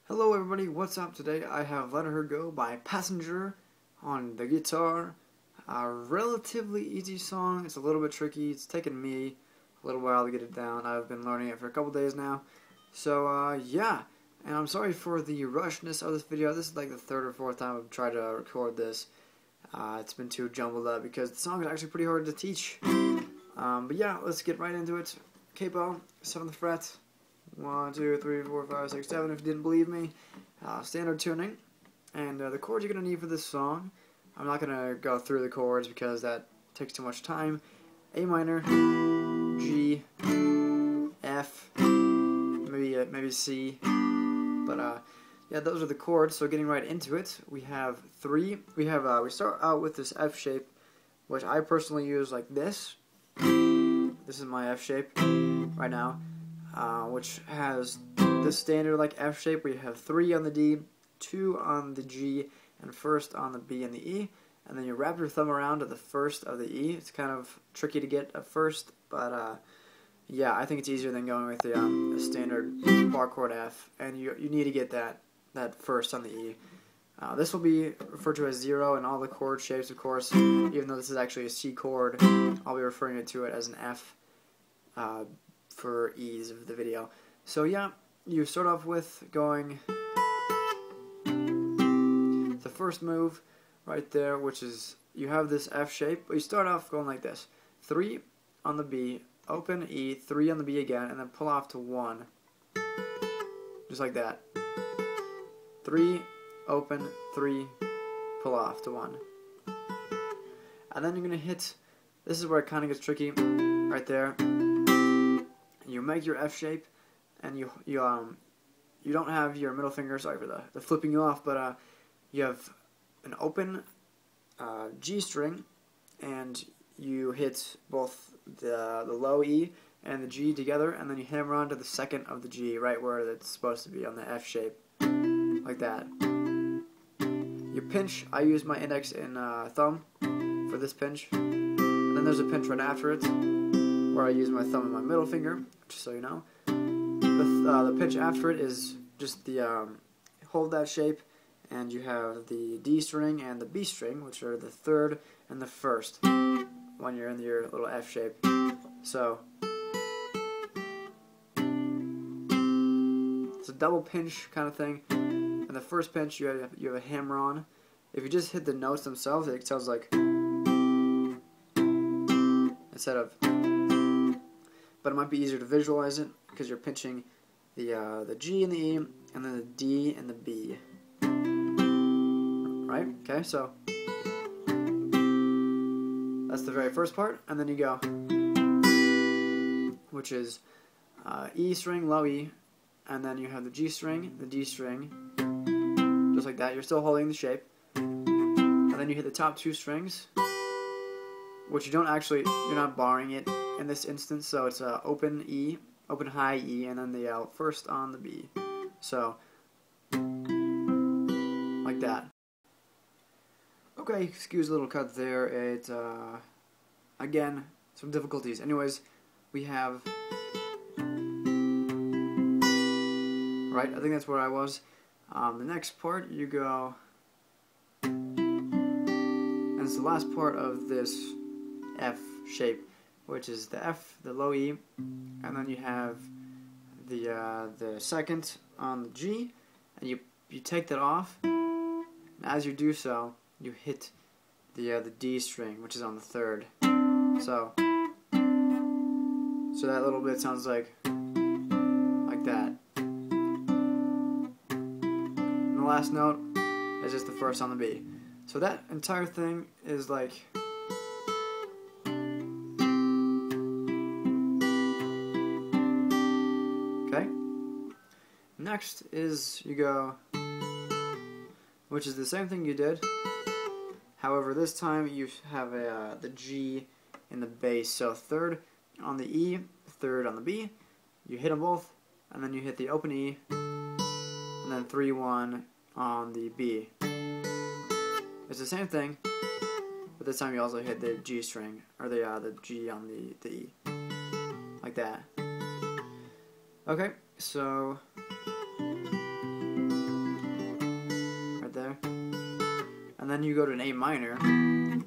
Hello everybody, what's up? Today I have Let Her Go by Passenger on the guitar. A relatively easy song. It's a little bit tricky. It's taken me a little while to get it down. I've been learning it for a couple days now. So yeah, and I'm sorry for the rushness of this video. This is like the third or fourth time I've tried to record this. It's been too jumbled up because the song is actually pretty hard to teach. But yeah, let's get right into it. Capo, 7th fret. 1, 2, 3, 4, 5, 6, 7 if you didn't believe me. Standard tuning. And the chords you're going to need for this song, I'm not going to go through the chords because that takes too much time. A minor, G, F, maybe C. But yeah, those are the chords. So getting right into it, we have three. We start out with this F shape, which I personally use like this. This is my F shape right now. Which has this standard like F shape where you have 3 on the D, 2 on the G, and 1st on the B and the E, and then you wrap your thumb around to the 1st of the E. It's kind of tricky to get at first, but yeah, I think it's easier than going with the standard bar chord F, and you need to get that 1st on the E. This will be referred to as 0 in all the chord shapes, of course. Even though this is actually a C chord, I'll be referring to it as an F. For ease of the video. So yeah, you start off with going the first move right there, which is you have this F shape, but you start off going like this. 3 on the B, open E, 3 on the B again, and then pull off to 1. Just like that. 3, open, 3, pull off to 1. And then you're going to hit, this is where it kind of gets tricky, right there. You make your F shape, and you don't have your middle finger. Sorry for the flipping you off, but you have an open G string, and you hit both the low E and the G together, and then you hammer onto the 2nd of the G, right where it's supposed to be on the F shape, like that. You pinch. I use my index and thumb for this pinch. And then there's a pinch right after it, where I use my thumb and my middle finger, just so you know. The pinch after it is just the hold that shape, and you have the D string and the B string, which are the 3rd and the 1st when you're in your little F shape. So it's a double pinch kind of thing. And the first pinch you have a hammer on. If you just hit the notes themselves, it sounds like instead of. But it might be easier to visualize it because you're pinching the G and the E, and then the D and the B. Right? Okay, so that's the very first part, and then you go, which is E string, low E, and then you have the G string, the D string, just like that. You're still holding the shape, and then you hit the top 2 strings, which you're not barring it in this instance, so it's open E, open high E, and then the 1st on the B. So, like that. Okay, excuse a little cut there. It, again, some difficulties. Anyways, we have, right, I think that's where I was. The next part, you go, and it's the last part of this F shape, which is the F, the low E, and then you have the 2nd on the G, and you take that off, and as you do so, you hit the D string, which is on the 3rd. So that little bit sounds like that. And the last note is just the 1st on the B. So that entire thing is like. Next is you go, which is the same thing you did. However, this time you have the G in the bass. So 3rd on the E, 3rd on the B. You hit them both, and then you hit the open E, and then 3-1 on the B. It's the same thing, but this time you also hit the G string, or the G on the E, like that. Okay, so there. And then you go to an A minor, and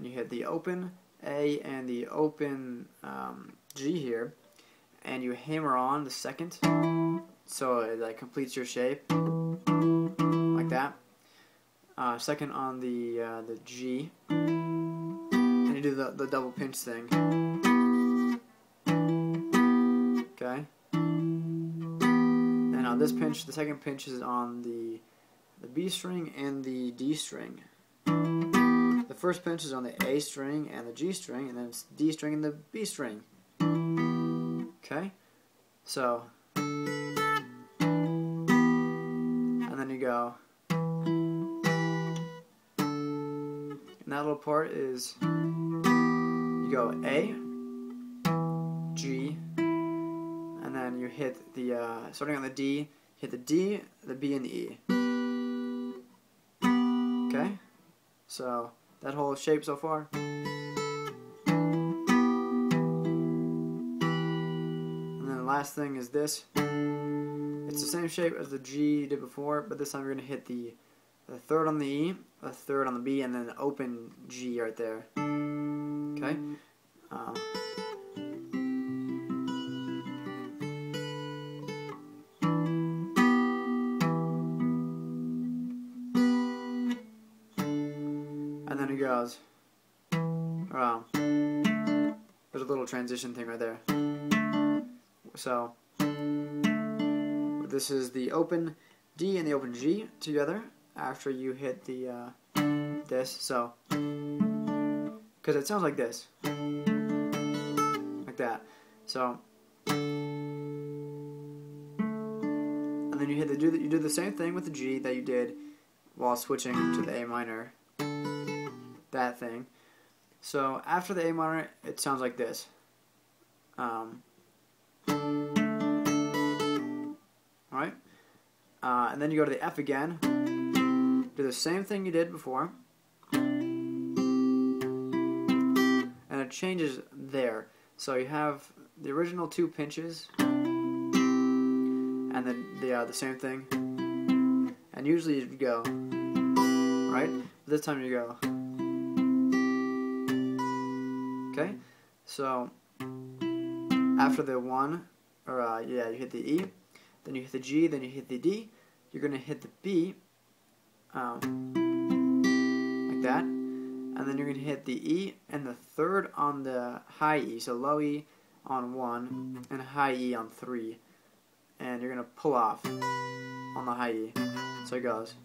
you hit the open A and the open G here, and you hammer on the second, so it like completes your shape, like that. Second on the G, and you do the double pinch thing. Okay. And on this pinch, the second pinch is on the B string and the D string. The first pinch is on the A string and the G string, and then it's D string and the B string. Okay? So, and then you go, and that little part is, you go A, G, and then you hit the, starting on the D, hit the D, the B, and the E. Okay? So, that whole shape so far. And then the last thing is this. It's the same shape as the G you did before, but this time you're going to hit the third on the E, the third on the B, and then the open G right there. Okay? And then it goes, there's a little transition thing right there. So, this is the open D and the open G together after you hit the, this, so, because it sounds like this, like that, so, and then you hit you do the same thing with the G that you did while switching to the A minor, that thing. So after the A minor, it sounds like this. Alright? And then you go to the F again, do the same thing you did before, and it changes there. So you have the original two pinches, and then the same thing, and usually you go, right? This time you go. Okay, so after the one, or you hit the E, then you hit the G, then you hit the D, you're going to hit the B, like that, and then you're going to hit the E and the third on the high E, so low E on 1 and high E on 3, and you're going to pull off on the high E, so it goes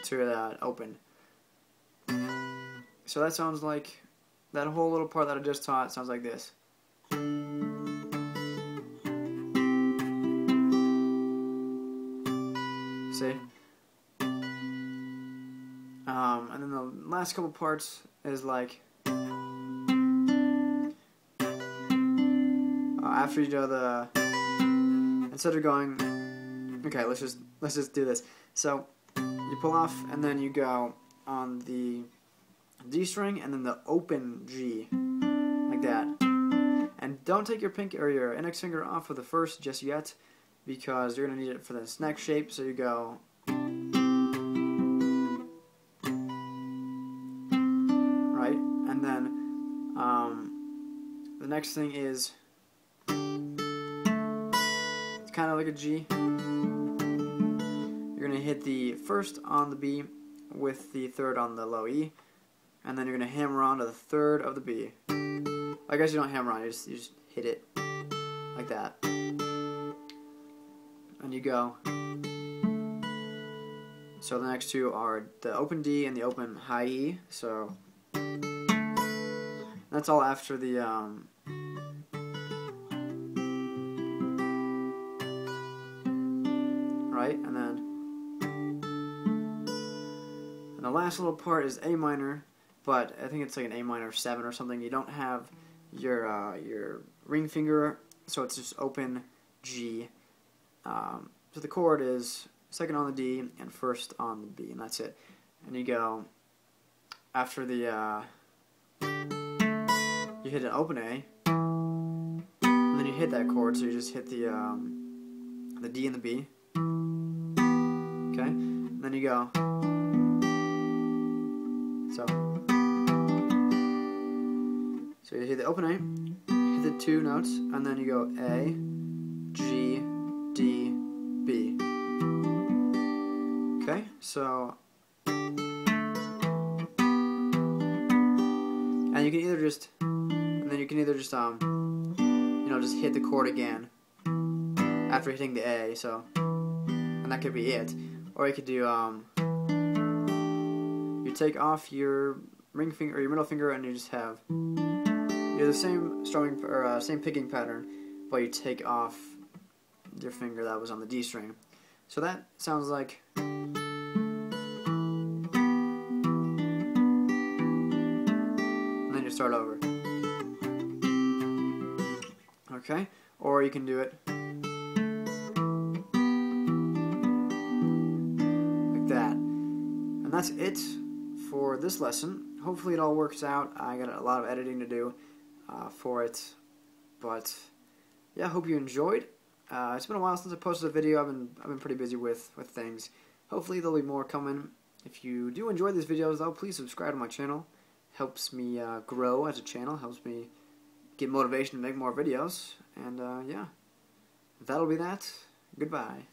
to that open. So that sounds like, that whole little part that I just taught sounds like this. See? And then the last couple parts is like, after you do the, instead of going, okay, let's just do this. So you pull off, and then you go on the D string, and then the open G, like that. And don't take your pinky or your index finger off of the first just yet, because you're going to need it for this next shape. So you go, right, and then the next thing is, it's kind of like a G. You're going to hit the first on the B with the third on the low E, and then you're going to hammer on to the third of the B. I guess you don't hammer on, you just hit it like that. And you go. So the next two are the open D and the open high E. So that's all after the right, and then the last little part is A minor. But I think it's like an A minor 7 or something. You don't have your ring finger, so it's just open G. So the chord is second on the D and first on the B, and that's it. And you go after the you hit an open A, and then you hit that chord. So you just hit the D and the B. Okay. then you go. So you hit the open A, hit the 2 notes, and then you go A, G, D, B. Okay, so, and you can either just, just hit the chord again after hitting the A. So, and that could be it. Or you could do, you take off your ring finger or your middle finger, and you just have. You have the same strumming or same picking pattern, but you take off your finger that was on the D string. So that sounds like. And then you start over. Okay? Or you can do it like that. And that's it for this lesson. Hopefully it all works out. I got a lot of editing to do for it, but yeah, I hope you enjoyed. It's been a while since I posted a video. I've been pretty busy with things. Hopefully there'll be more coming. If you do enjoy these videos, though, please subscribe to my channel. Helps me grow as a channel. Helps me get motivation to make more videos. And yeah, that'll be that. Goodbye.